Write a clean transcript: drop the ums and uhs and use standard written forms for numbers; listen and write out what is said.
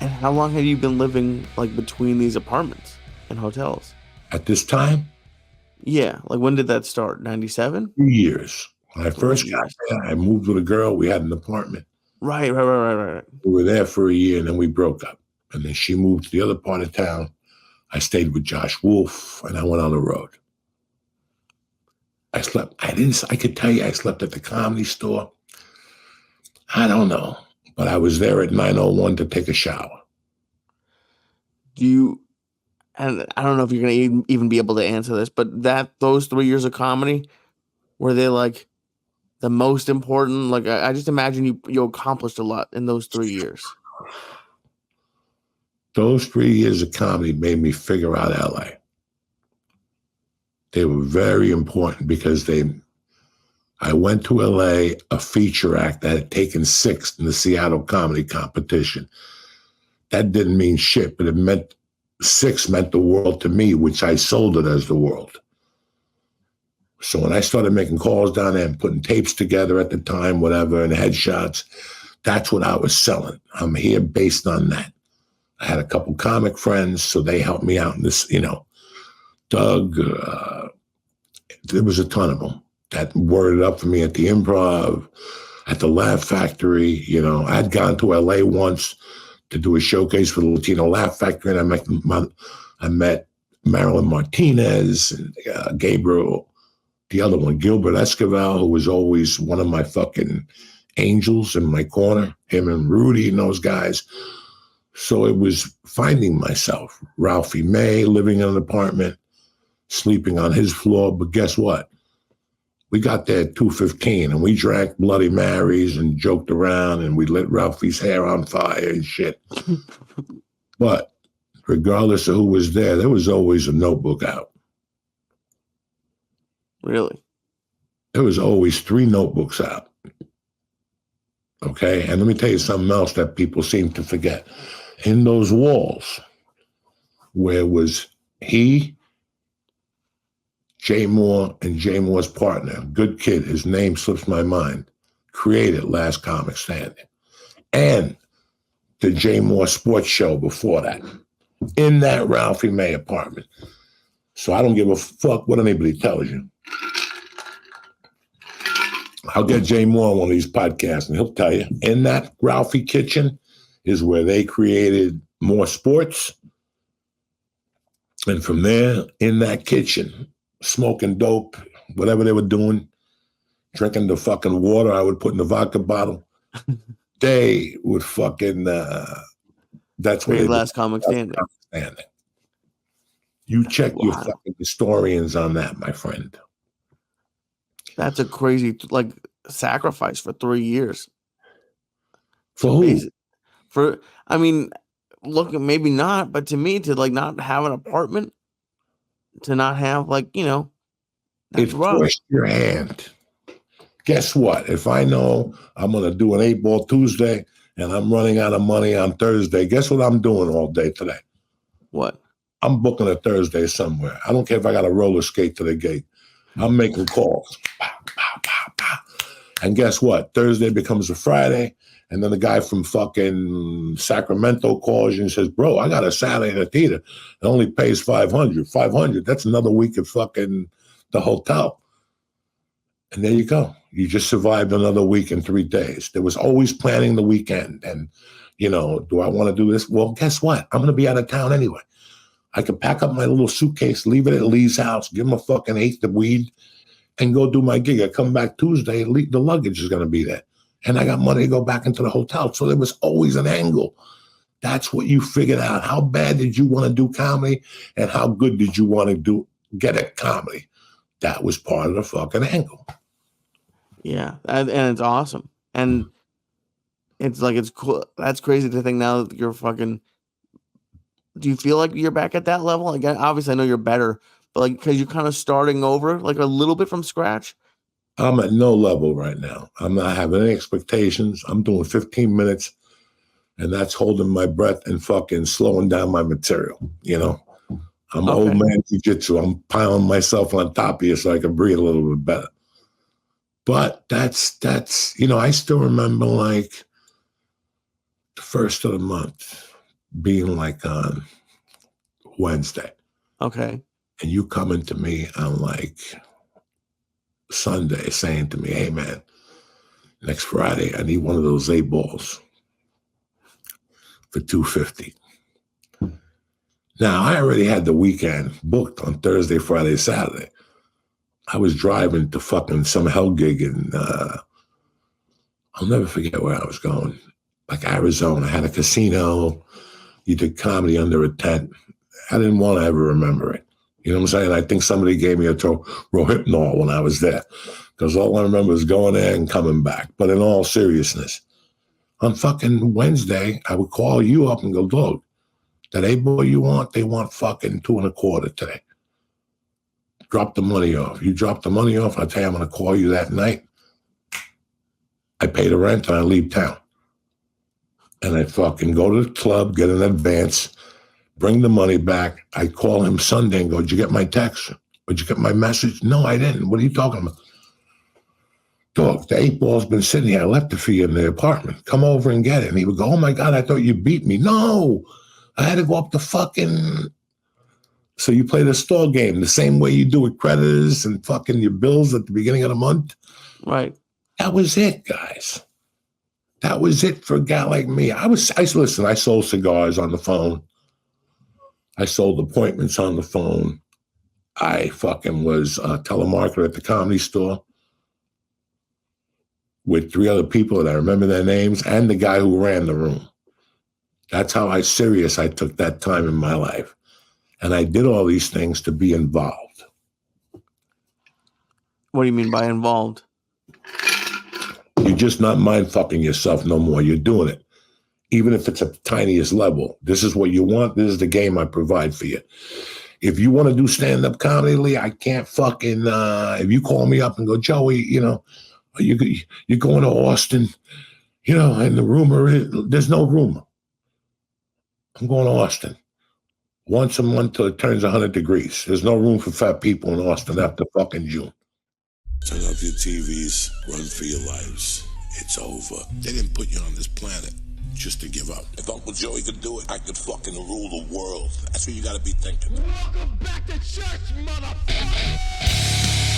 And how long have you been living like between these apartments and hotels? At this time, Yeah, like when did that start? 97? 2 years. When I 3 first got years. there, I moved with a girl. We had an apartment. Right. We were there for a year, and then we broke up. And then she moved to the other part of town. I stayed with Josh Wolf, and I went on the road. I slept. I could tell you I slept at the Comedy Store. I don't know. But I was there at 9:01 to take a shower. Do you, and I don't know if you're gonna even be able to answer this, but those 3 years of comedy, were they like the most important? Like I just imagine you accomplished a lot in those 3 years. Those 3 years of comedy made me figure out LA. They were very important because I went to LA, a feature act that had taken sixth in the Seattle comedy competition. That didn't mean shit, but it meant six meant the world to me, which I sold it as the world. So when I started making calls down there and putting tapes together at the time, whatever, and headshots, that's what I was selling. I'm here based on that. I had a couple comic friends, so they helped me out in this, Doug, there was a ton of them that worded up for me at the Improv, at the Laugh Factory. I'd gone to LA once to do a showcase for the Latino Laugh Factory, and I met Marilyn Martinez and Gabriel, the other one, Gilbert Esquivel, who was always one of my fucking angels in my corner, him and Rudy and those guys. So it was finding myself. Ralphie May, living in an apartment, sleeping on his floor. But guess what? We got there at 2:15 and we drank Bloody Marys and joked around and we lit Ralphie's hair on fire and shit. But regardless of who was there was always a notebook out. Really? There was always 3 notebooks out. Okay? And let me tell you something else that people seem to forget. In those walls, where was he, Jay Moore, and Jay Moore's partner, good kid, his name slips my mind, created Last Comic Standing, and the Jay Moore sports show before that, in that Ralphie May apartment. So I don't give a fuck what anybody tells you. I'll get Jay Moore on one of these podcasts, and he'll tell you, in that Ralphie kitchen is where they created More Sports. And from there, in that kitchen, smoking dope, whatever they were doing, drinking the fucking water I would put in the vodka bottle, they would fucking, that's where they Last Comic Standing. You check your fucking historians on that, my friend. That's a crazy, sacrifice for 3 years. For who? Look, maybe not, but to me, to not have an apartment, to not have it forced your hand. Guess what? If I know I'm going to do an 8-ball Tuesday and I'm running out of money on Thursday, guess what I'm doing all day today? What? I'm booking a Thursday somewhere. I don't care if I got to roller skate to the gate. I'm making calls. And guess what? Thursday becomes a Friday. And then the guy from fucking Sacramento calls you and says, bro, I got a Saturday in a theater. It only pays $500. $500, that's another week at fucking the hotel. And there you go. You just survived another week in 3 days. There was always planning the weekend. And, do I want to do this? Well, guess what? I'm going to be out of town anyway. I could pack up my little suitcase, leave it at Lee's house, give him a fucking eighth of weed, and go do my gig. I come back Tuesday, the luggage is going to be there. And I got money to go back into the hotel. So there was always an angle. That's what you figured out. How bad did you want to do comedy? And how good did you want to get at comedy? That was part of the fucking angle. Yeah, and it's awesome. And it's cool. That's crazy to think now that you're fucking... Do you feel like you're back at that level? Obviously, I know you're better, but because you're kind of starting over, a little bit from scratch? I'm at no level right now. I'm not having any expectations. I'm doing 15 minutes, and that's holding my breath and fucking slowing down my material. I'm old man jiu-jitsu. I'm piling myself on top of you so I can breathe a little bit better. But that's I still remember the first of the month, being like on Wednesday. Okay. And you coming to me on like Sunday saying to me, hey man, next Friday, I need one of those 8 balls for $250. Now, I already had the weekend booked on Thursday, Friday, Saturday. I was driving to fucking some hell gig in, I'll never forget where I was going. Like Arizona. I had a casino. You did comedy under a tent. I didn't want to ever remember it. You know what I'm saying? I think somebody gave me a Rohypnol when I was there. Because all I remember is going there and coming back. But in all seriousness, on fucking Wednesday, I would call you up and go, look, that 8 ball you want, they want fucking 2 1/4 today. Drop the money off. You drop the money off, I tell you I'm going to call you that night. I pay the rent and I leave town. And I fucking go to the club, get an advance, bring the money back. I call him Sunday and go, did you get my text? Did you get my message? No, I didn't. What are you talking about? Dog, the 8 ball's been sitting here. I left it for you in the apartment. Come over and get it. And he would go, oh my God, I thought you beat me. No, I had to go up to fucking. So you play the stall game the same way you do with creditors and fucking your bills at the beginning of the month. Right. That was it, guys. That was it for a guy like me. I sold cigars on the phone. I sold appointments on the phone. I fucking was a telemarketer at the Comedy Store with 3 other people that I remember their names and the guy who ran the room. That's how serious I took that time in my life. And I did all these things to be involved. What do you mean by involved? You're just not mind fucking yourself no more. You're doing it. Even if it's at the tiniest level. This is what you want. This is the game I provide for you. If you want to do stand-up comedy, Lee, I can't fucking, if you call me up and go, Joey, you know, you're going to Austin, you know, and the rumor is, there's no rumor. I'm going to Austin once a month till it turns 100 degrees. There's no room for fat people in Austin after fucking June. Turn off your TVs, run for your lives. It's over. They didn't put you on this planet just to give up. If Uncle Joey could do it, I could fucking rule the world. That's what you gotta be thinking. Welcome back to church, motherfucker!